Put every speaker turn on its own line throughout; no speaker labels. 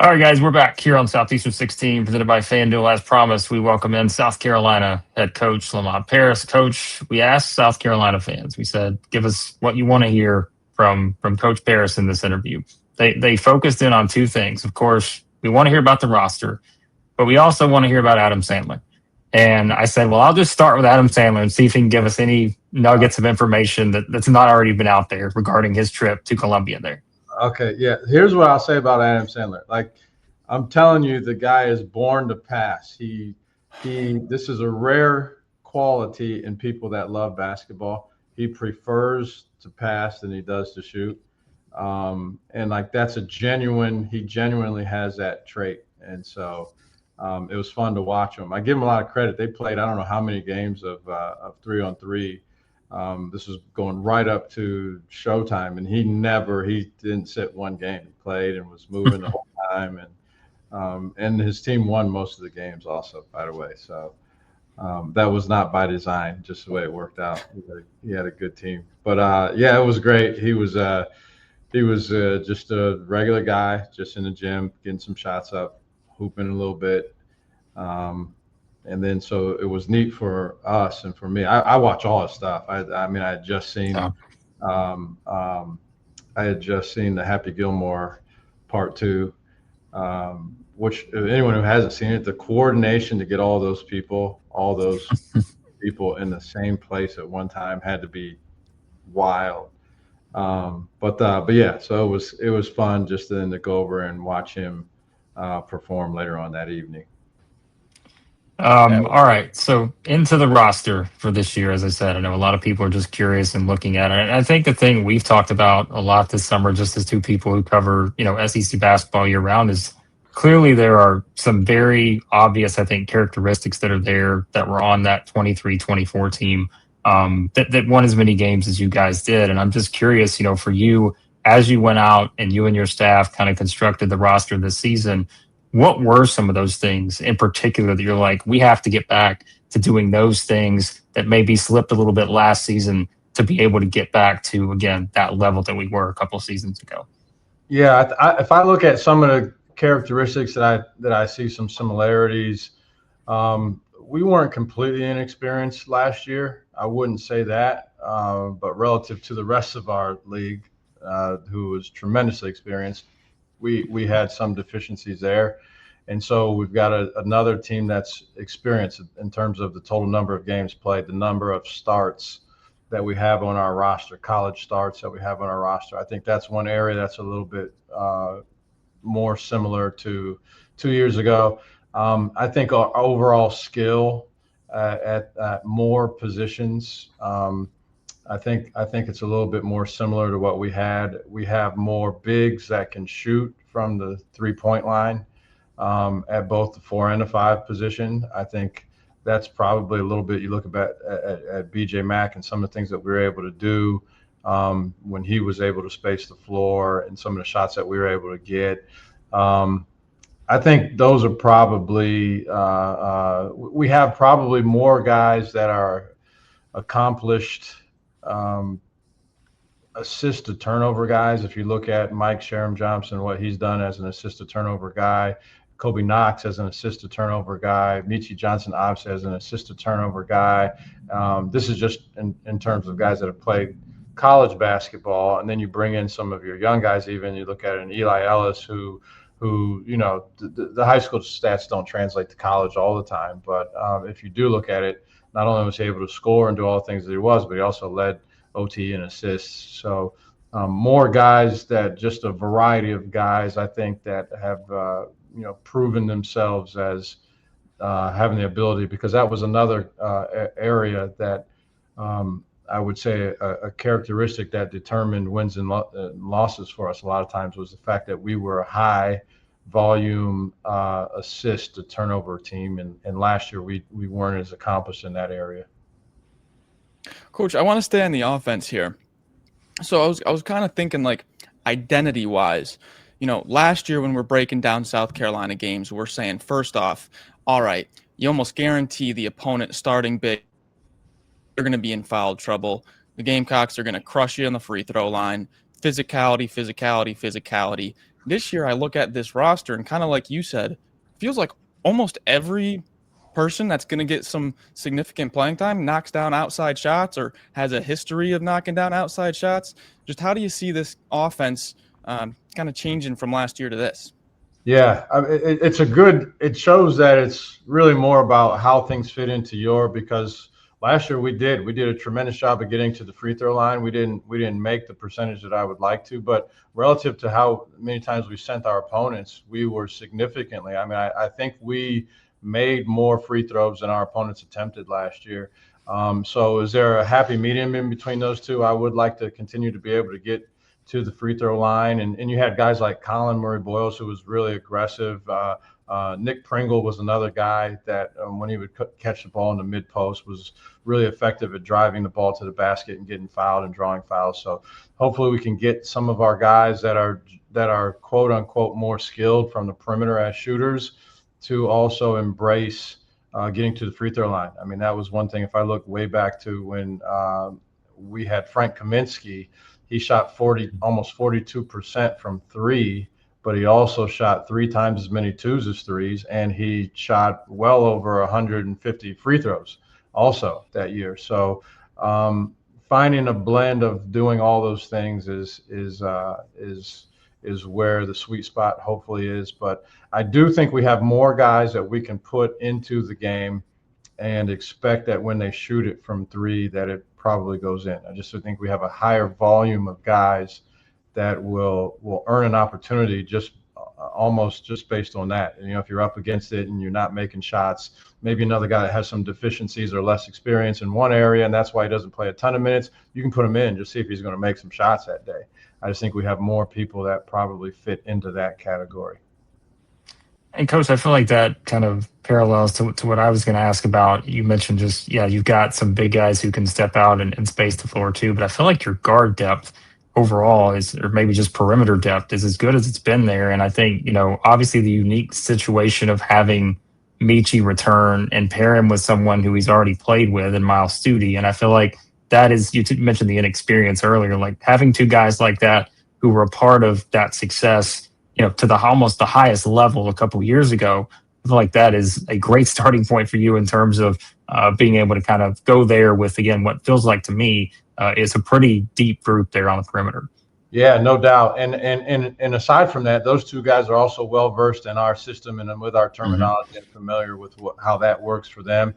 All right, guys, we're back here on Southeastern 16, presented by FanDuel. As promised, we welcome in South Carolina head coach Lamont Paris. Coach, we asked South Carolina fans, we said, give us what you want to hear from Coach Paris in this interview. They focused in on two things. Of course, we want to hear about the roster, but we also want to hear about Adam Sandler. And I said, well, I'll just start with Adam Sandler and see if he can give us any nuggets of information that's not already been out there regarding his trip to Columbia there.
Okay, yeah. Here's what I'll say about Adam Sandler. Like, I'm telling you, the guy is born to pass. This is a rare quality in people that love basketball. He prefers to pass than he does to shoot. And like, that's he genuinely has that trait. And so it was fun to watch him. I give him a lot of credit. They played, I don't know how many games of 3-on-3. This was going right up to showtime, and he didn't sit one game. He played and was moving the whole time, and his team won most of the games also, by the way. So that was not by design, just the way it worked out. He had a good team, but yeah, it was great. He was just a regular guy, just in the gym, getting some shots up, hooping a little bit. And then, so it was neat for us and for me. I watch all his stuff. I mean, I had just seen the Happy Gilmore Part 2, which anyone who hasn't seen it, the coordination to get all those people in the same place at one time had to be wild. But yeah, so it was fun just then to go over and watch him perform later on that evening.
All right, so into the roster for this year. As I said, I know a lot of people are just curious and looking at it. And I think the thing we've talked about a lot this summer, just as two people who cover, SEC basketball year round, is clearly there are some very obvious, I think, characteristics that are there that were on that 23-24 team that won as many games as you guys did. And I'm just curious, for you, as you went out and you and your staff kind of constructed the roster this season, what were some of those things in particular that you're like, we have to get back to doing those things that maybe slipped a little bit last season to be able to get back to, again, that level that we were a couple of seasons ago?
Yeah, if I look at some of the characteristics that I see some similarities, we weren't completely inexperienced last year. I wouldn't say that, but relative to the rest of our league, who was tremendously experienced, we had some deficiencies there. And so we've got another team that's experienced in terms of the total number of games played, the number of starts that we have on our roster, college starts that we have on our roster. I think that's one area that's a little bit more similar to 2 years ago. I think our overall skill at more positions, I think it's a little bit more similar to what we had. We have more bigs that can shoot from the 3-point line at both the 4 and the 5 position. I think that's probably a little bit, you look at BJ Mack and some of the things that we were able to do when he was able to space the floor and some of the shots that we were able to get. I think those are probably we have probably more guys that are accomplished assist to turnover guys. If you look at Mike Sharavjamts and what he's done as an assist to turnover guy, Kobe Knox as an assist to turnover guy, Meechie Johnson obviously as an assist to turnover guy. This is just in terms of guys that have played college basketball, and then you bring in some of your young guys. Even you look at an Eli Ellis who the high school stats don't translate to college all the time, but if you do look at it, not only was he able to score and do all the things that he was, but he also led OT and assists. So more guys, that just a variety of guys, I think, that have proven themselves as having the ability, because that was another area that I would say a characteristic that determined wins and losses for us a lot of times was the fact that we were a high volume assist to turnover team, and last year we weren't as accomplished in that area.
Coach, I want to stay on the offense here. So I was kind of thinking, like, identity wise, last year when we're breaking down South Carolina games, we're saying, first off, all right, you almost guarantee the opponent starting big, they're going to be in foul trouble. The Gamecocks are going to crush you on the free throw line. Physicality. this year I look at this roster and kind of like you said, feels like almost every person that's going to get some significant playing time knocks down outside shots or has a history of knocking down outside shots. Just how do you see this offense kind of changing from last year to this?
Yeah, I mean, it shows that it's really more about how things fit into because last year we did a tremendous job of getting to the free throw line. We didn't make the percentage that I would like to, but relative to how many times we sent our opponents, we were significantly. I mean, I think we made more free throws than our opponents attempted last year. So is there a happy medium in between those two? I would like to continue to be able to get to the free throw line. And you had guys like Colin Murray-Boyles, who was really aggressive. Nick Pringle was another guy that when he would catch the ball in the mid post was really effective at driving the ball to the basket and getting fouled and drawing fouls. So hopefully we can get some of our guys that are quote unquote more skilled from the perimeter as shooters to also embrace getting to the free throw line. I mean, that was one thing. If I look way back to when we had Frank Kaminsky, he shot almost 42% from three, but he also shot 3 times as many twos as threes, and he shot well over 150 free throws also that year. So finding a blend of doing all those things is where the sweet spot hopefully is. But I do think we have more guys that we can put into the game and expect that when they shoot it from three, that it probably goes in. I just think we have a higher volume of guys that will earn an opportunity almost just based on that. And, if you're up against it and you're not making shots, maybe another guy that has some deficiencies or less experience in one area, and that's why he doesn't play a ton of minutes, you can put him in, just see if he's going to make some shots that day. I just think we have more people that probably fit into that category.
And Coach, I feel like that kind of parallels to what I was going to ask about. You mentioned you've got some big guys who can step out and space the floor too, but I feel like your guard depth overall or maybe just perimeter depth is as good as it's been there. And I think, obviously the unique situation of having Meechie return and pair him with someone who he's already played with in Miles Studi. And I feel like that is, you mentioned the inexperience earlier, like having two guys like that who were a part of that success, to almost the highest level a couple of years ago. I feel like that is a great starting point for you in terms of being able to kind of go there with, again, what feels like to me is a pretty deep group there on the perimeter.
Yeah, no doubt. And aside from that, those two guys are also well versed in our system and with our terminology and familiar with how that works for them.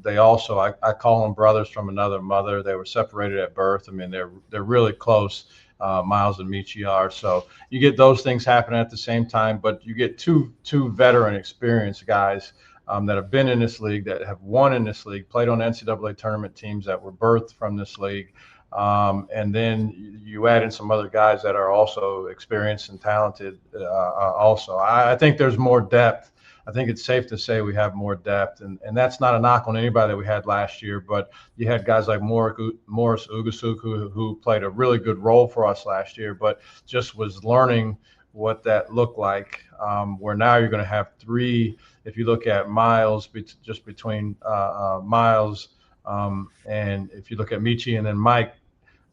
They also, I call them brothers from another mother. They were separated at birth. I mean, they're really close. Miles and Meechie are. So you get those things happening at the same time, but you get two veteran experienced guys that have been in this league, that have won in this league, played on NCAA tournament teams that were birthed from this league. And then you add in some other guys that are also experienced and talented also. I think there's more depth. I think it's safe to say we have more depth, and that's not a knock on anybody that we had last year, but you had guys like Morris Ugasuk who played a really good role for us last year, but just was learning what that looked like, where now you're going to have 3, if you look at Miles, just between Miles and if you look at Meechie and then Mike,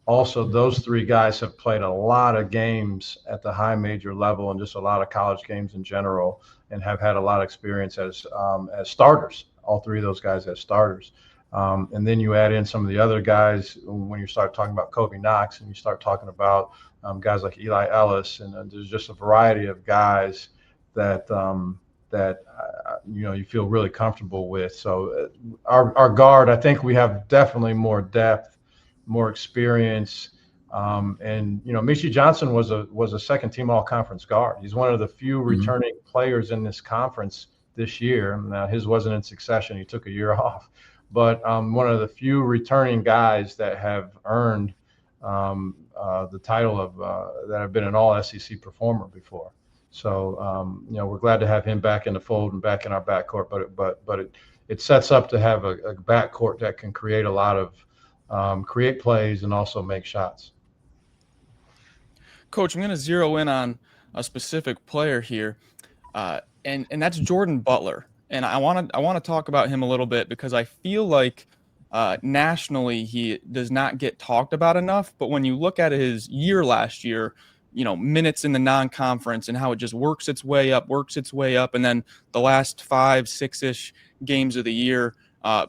also those 3 guys have played a lot of games at the high major level and just a lot of college games in general, and have had a lot of experience as starters, all 3 of those guys as starters. And then you add in some of the other guys when you start talking about Kobe Knox and you start talking about guys like Eli Ellis, and there's just a variety of guys that you feel really comfortable with. So our guard, I think we have definitely more depth, more experience. And Meechie Johnson was a second team all-conference guard. He's one of the few returning players in this conference this year. Now his wasn't in succession; he took a year off. But one of the few returning guys that have earned the title of that have been an all-SEC performer before. So we're glad to have him back in the fold and back in our backcourt. But it sets up to have a backcourt that can create a lot of create plays and also make shots.
Coach, I'm going to zero in on a specific player here, and that's Jordan Butler. And I want to talk about him a little bit because I feel like nationally he does not get talked about enough. But when you look at his year last year, minutes in the non-conference and how it just works its way up. And then the last 5, 6-ish games of the year,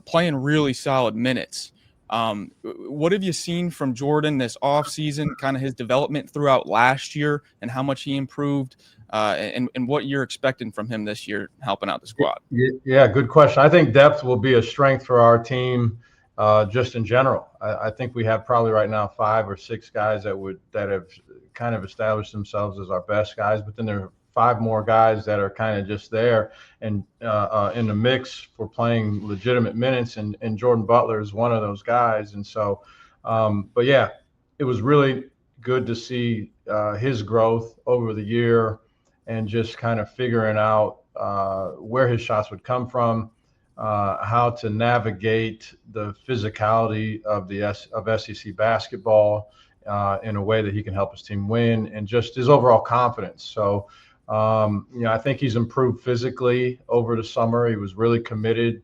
playing really solid minutes. What have you seen from Jordan this offseason, kind of his development throughout last year and how much he improved, and what you're expecting from him this year helping out the squad?
Yeah, good question. I think depth will be a strength for our team just in general. I think we have probably right now 5 or 6 guys that have kind of established themselves as our best guys, but then there are 5 more guys that are kind of just there and in the mix for playing legitimate minutes, and Jordan Butler is one of those guys. And so, but yeah, it was really good to see his growth over the year and just kind of figuring out where his shots would come from, how to navigate the physicality of SEC basketball in a way that he can help his team win, and just his overall confidence. So, I think he's improved physically over the summer. He was really committed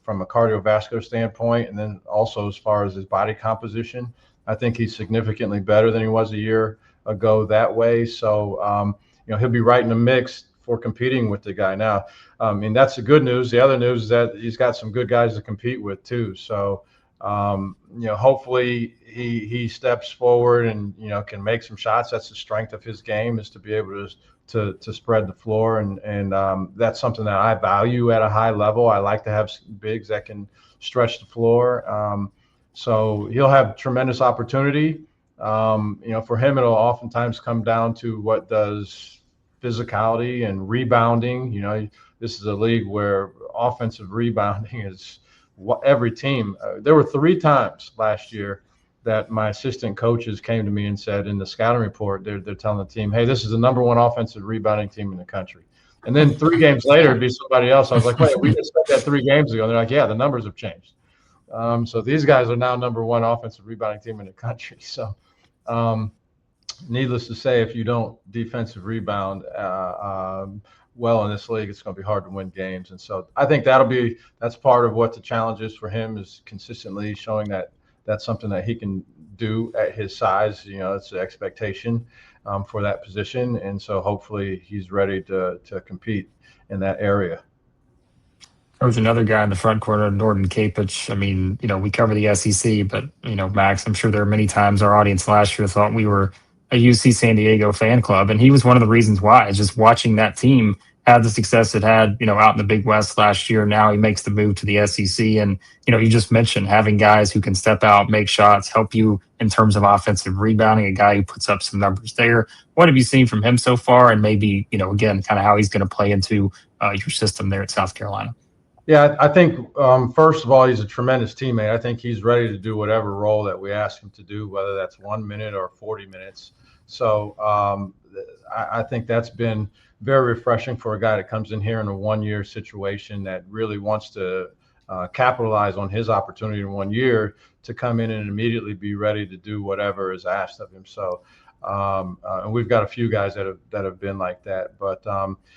from a cardiovascular standpoint, and then also as far as his body composition, I think he's significantly better than he was a year ago that way. So, he'll be right in the mix for competing with the guy now. That's the good news. The other news is that he's got some good guys to compete with too. So, hopefully he steps forward and, can make some shots. That's the strength of his game, is to be able to spread the floor. And that's something that I value at a high level. I like to have bigs that can stretch the floor. So he'll have tremendous opportunity. For him, it'll oftentimes come down to what does physicality and rebounding. This is a league where offensive rebounding is what every team. There were 3 times last year that my assistant coaches came to me and said in the scouting report, they're telling the team, hey, this is the #1 offensive rebounding team in the country. And then 3 games later, it'd be somebody else. I was like, wait, we just said that 3 games ago. And they're like, yeah, the numbers have changed. So these guys are now #1 offensive rebounding team in the country. So needless to say, if you don't defensive rebound well in this league, it's going to be hard to win games. And so I think that's part of what the challenge is for him, is consistently showing that that's something that he can do at his size. It's the expectation for that position. And so hopefully he's ready to compete in that area.
There was another guy in the front corner, Nordin Kapich. We cover the SEC, but, Max, I'm sure there are many times our audience last year thought we were a UC San Diego fan club. And he was one of the reasons why, just watching that team have the success it had, out in the Big West last year. Now he makes the move to the SEC. And, you just mentioned having guys who can step out, make shots, help you in terms of offensive rebounding, a guy who puts up some numbers there. What have you seen from him so far? And maybe, again, kind of how he's going to play into your system there at South Carolina?
Yeah, I think, first of all, he's a tremendous teammate. I think he's ready to do whatever role that we ask him to do, whether that's 1 minute or 40 minutes. So I think that's been very refreshing for a guy that comes in here in a 1-year situation that really wants to capitalize on his opportunity in 1 year to come in and immediately be ready to do whatever is asked of him. So, and we've got a few guys that have been like that, but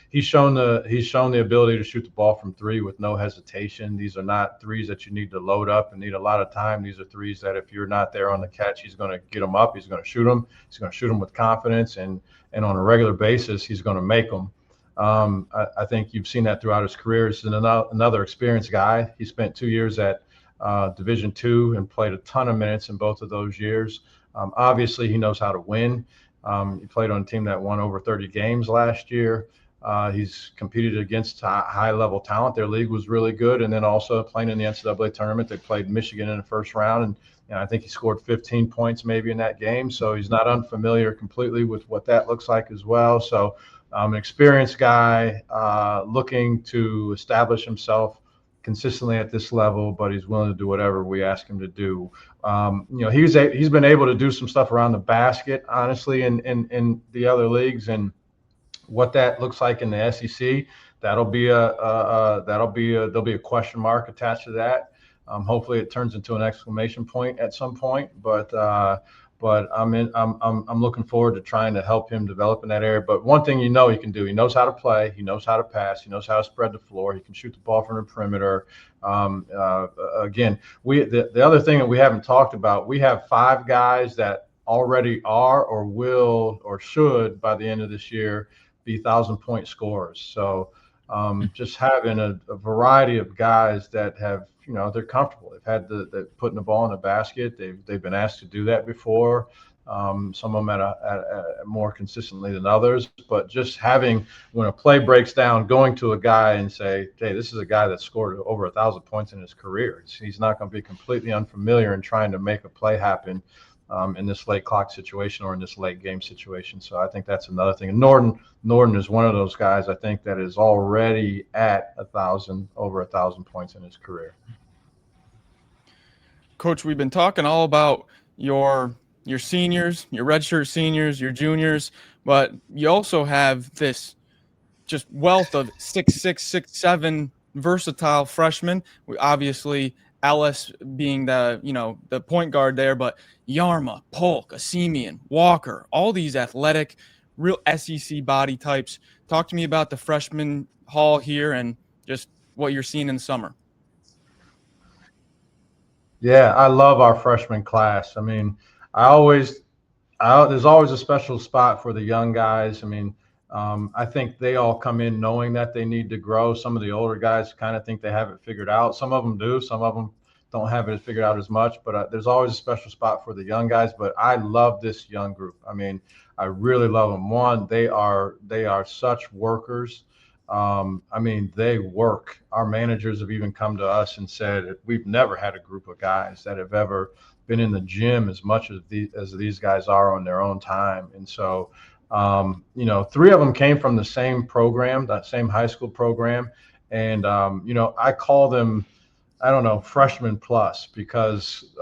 he's shown the ability to shoot the ball from 3 with no hesitation. These are not threes that you need to load up and need a lot of time. These are threes that if you're not there on the catch, he's going to get them up. He's going to shoot them. He's going to shoot them with confidence, and on a regular basis, he's going to make them. I think you've seen that throughout his career. He's another experienced guy. He spent 2 years at Division II and played a ton of minutes in both of those years. Obviously, he knows how to win. He played on a team that won over 30 games last year. He's competed against high-level talent. Their league was really good. And then also playing in the NCAA tournament, they played Michigan in the first round. And I think he scored 15 points maybe in that game. So he's not unfamiliar completely with what that looks like as well. So an experienced guy looking to establish himself consistently at this level, but he's willing to do whatever we ask him to do. He's been able to do some stuff around the basket, honestly, in the other leagues, and what that looks like in the SEC. There'll be a question mark attached to that. Hopefully, it turns into an exclamation point at some point. But I'm looking forward to trying to help him develop in that area. But one thing he can do, he knows how to play, he knows how to pass, he knows how to spread the floor, he can shoot the ball from the perimeter. Again, the other thing that we haven't talked about, we have 5 guys that already are or will or should by the end of this year be 1,000-point scorers. So just having a variety of guys that have, they're comfortable. They've had the putting the ball in the basket. They've been asked to do that before. Some of them at more consistently than others, but just having, when a play breaks down, going to a guy and say, hey, this is a guy that scored over 1,000 points in his career. He's not going to be completely unfamiliar in trying to make a play happen in this late clock situation or in this late game situation. So I think that's another thing. And Nordin is one of those guys, I think, that is already at over 1,000 points in his career.
Coach, we've been talking all about your seniors, your redshirt seniors, your juniors, but you also have this just wealth of 6'6", 6'7" versatile freshmen. Obviously, Ellis being the point guard there, but Yarmah, Polk, Assemian, Walker, all these athletic, real SEC body types. Talk to me about the freshman hall here and just what you're seeing in the summer.
Yeah, I love our freshman class. I mean, there's always a special spot for the young guys. I mean, I think they all come in knowing that they need to grow. Some of the older guys kind of think they have it figured out. Some of them do. Some of them don't have it figured out as much. But there's always a special spot for the young guys. But I love this young group. I mean, I really love them. One, they are such workers. I mean, they work. Our managers have even come to us and said we've never had a group of guys that have ever been in the gym as much as these guys are on their own time. And so, 3 of them came from the same program, that same high school program. And, I call them, I don't know, freshman plus, because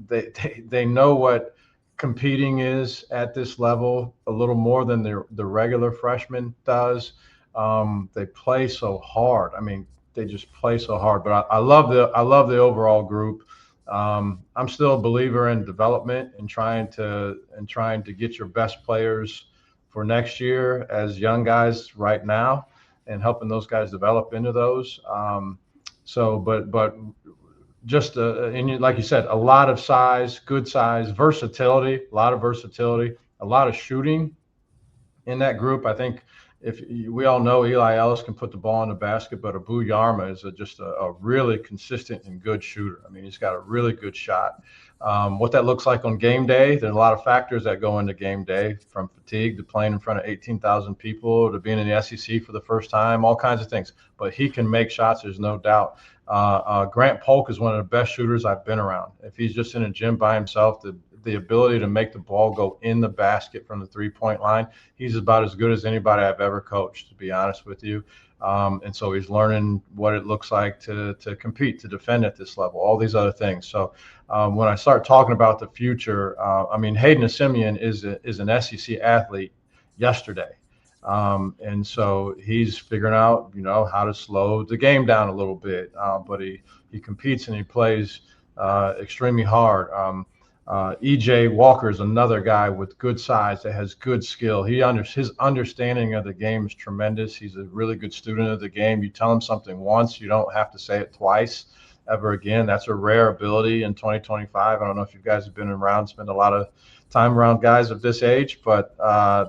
they know what competing is at this level a little more than the regular freshman does. They play so hard. I mean, they just play so hard. But I love the overall group. I'm still a believer in development and trying to get your best players for next year as young guys right now, and helping those guys develop into those. But just and like you said, a lot of size, good size, versatility, a lot of shooting in that group. I think we all know Eli Ellis can put the ball in the basket, but Abu Yarmah is just a really consistent and good shooter. I mean, he's got a really good shot. What that looks like on game day, there's a lot of factors that go into game day, from fatigue to playing in front of 18,000 people to being in the SEC for the first time, all kinds of things. But he can make shots, there's no doubt. Grant Polk is one of the best shooters I've been around. If he's just in a gym by himself, the ability to make the ball go in the basket from the three-point line, he's about as good as anybody I've ever coached, to be honest with you. And so he's learning what it looks like to compete, to defend at this level, all these other things. So when I start talking about the future, I mean, Hayden Assemian is an SEC athlete yesterday. And so he's figuring out, how to slow the game down a little bit. But he competes and he plays extremely hard. EJ Walker is another guy with good size that has good skill. His understanding of the game is tremendous. He's a really good student of the game. You tell him something once, you don't have to say it twice ever again. That's a rare ability in 2025. I don't know if you guys have been around, spent a lot of time around guys of this age, but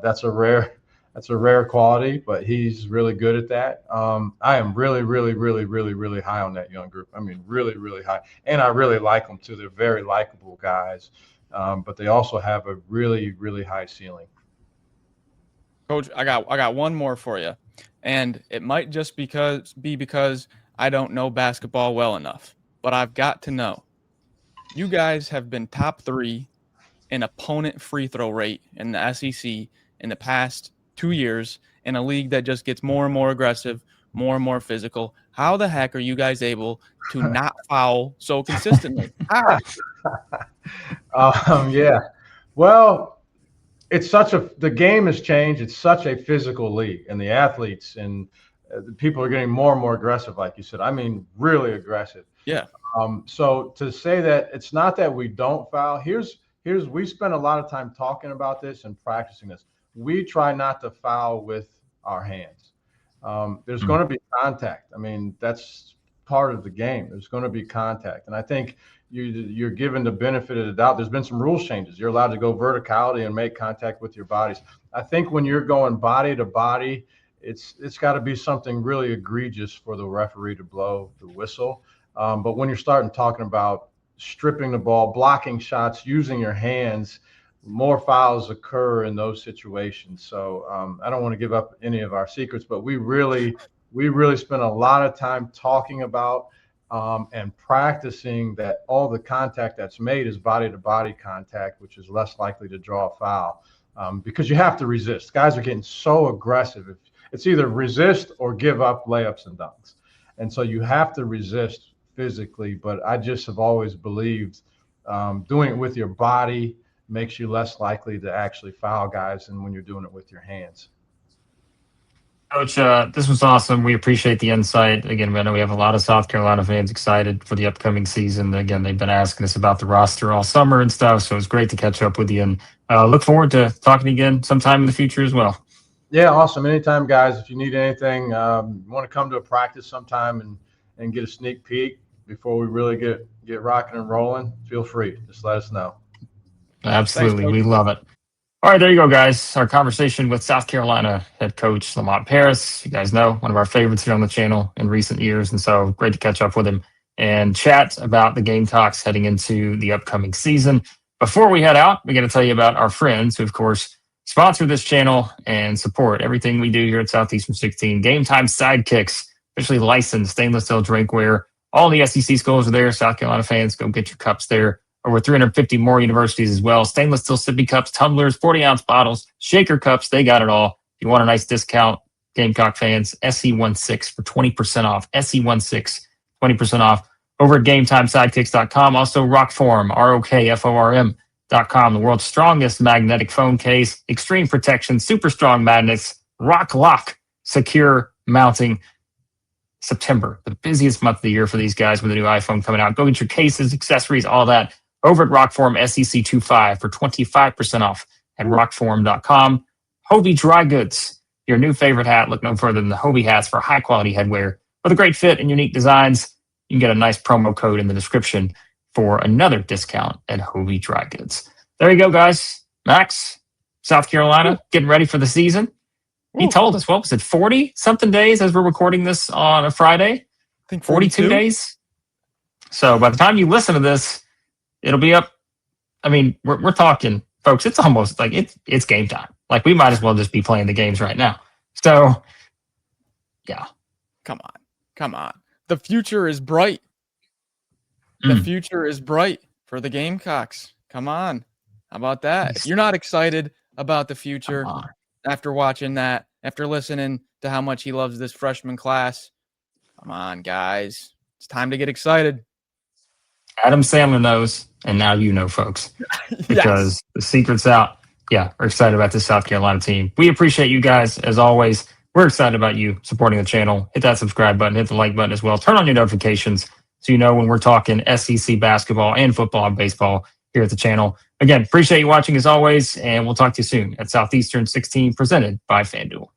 that's a rare quality, but he's really good at that. I am really, really, really, really, really high on that young group. I mean, really, really high. And I really like them too. They're very likable guys, but they also have a really, really high ceiling.
Coach, I got one more for you, and it might just be because I don't know basketball well enough, but I've got to know. You guys have been top 3 in opponent free throw rate in the SEC in the past 2 years, in a league that just gets more and more aggressive, more and more physical. How the heck are you guys able to not foul so consistently?
Yeah. Well, the game has changed. It's such a physical league, and the athletes and the people are getting more and more aggressive, like you said. I mean, really aggressive.
Yeah.
So to say that it's not that we don't foul, we spend a lot of time talking about this and practicing this. We try not to foul with our hands. There's going to be contact. I mean, that's part of the game. There's going to be contact. And I think, you're given the benefit of the doubt. There's been some rules changes. You're allowed to go verticality and make contact with your bodies. I think when you're going body to body, it's got to be something really egregious for the referee to blow the whistle. But when you're starting talking about stripping the ball, blocking shots, using your hands, more fouls occur in those situations. So I don't want to give up any of our secrets, but we really spent a lot of time talking about and practicing that all the contact that's made is body-to-body contact, which is less likely to draw a foul because you have to resist. Guys are getting so aggressive. It's either resist or give up layups and dunks. And so you have to resist physically, but I just have always believed doing it with your body makes you less likely to actually foul guys than when you're doing it with your hands.
Coach, this was awesome. We appreciate the insight. Again, I know we have a lot of South Carolina fans excited for the upcoming season. Again, they've been asking us about the roster all summer and stuff, so it's great to catch up with you, and look forward to talking again sometime in the future as well.
Yeah, awesome. Anytime, guys. If you need anything, you want to come to a practice sometime and get a sneak peek before we really get rocking and rolling, feel free. Just let us know.
Absolutely. Thanks, we love it. All right, there you go, guys. Our conversation with South Carolina head coach Lamont Paris. You guys know, one of our favorites here on the channel in recent years, and so great to catch up with him and chat about the Gamecocks heading into the upcoming season. Before we head out, we're going to tell you about our friends who, of course, sponsor this channel and support everything we do here at Southeastern 16. GameTime SIDEKICKS, officially licensed stainless steel drinkware. All the SEC schools are there. South Carolina fans, go get your cups there. Over 350 more universities as well. Stainless steel sippy cups, tumblers, 40-ounce bottles, shaker cups. They got it all. If you want a nice discount, Gamecock fans, SE16 for 20% off. SE16, 20% off over at GameTimeSidekicks.com. Also, ROKFORM, ROKFORM.com, the world's strongest magnetic phone case, extreme protection, super strong magnets, rock lock, secure mounting. September, the busiest month of the year for these guys with a new iPhone coming out. Go get your cases, accessories, all that over at ROKFORM SEC25 for 25% off at ROKFORM.com. HOVI Dry Goods, your new favorite hat. Look no further than the HOVI hats for high-quality headwear with a great fit and unique designs. You can get a nice promo code in the description for another discount at HOVI Dry Goods. There you go, guys. Max, South Carolina, getting ready for the season. He told us, what was it, 40-something days as we're recording this on a Friday?
I think
42 days. So by the time you listen to this, it'll be up. I mean, we're talking, folks, it's almost like it's game time. Like, we might as well just be playing the games right now. So, yeah.
Come on. The future is bright. The future is bright for the Gamecocks. Come on. How about that? If you're not excited about the future after watching that, after listening to how much he loves this freshman class, come on, guys. It's time to get excited.
Adam Sandler knows, and now you know, folks, because the secret's out. Yeah, we're excited about this South Carolina team. We appreciate you guys, as always. We're excited about you supporting the channel. Hit that subscribe button, hit the like button as well. Turn on your notifications so you know when we're talking SEC basketball and football and baseball here at the channel. Again, appreciate you watching as always, and we'll talk to you soon at Southeastern 16 presented by FanDuel.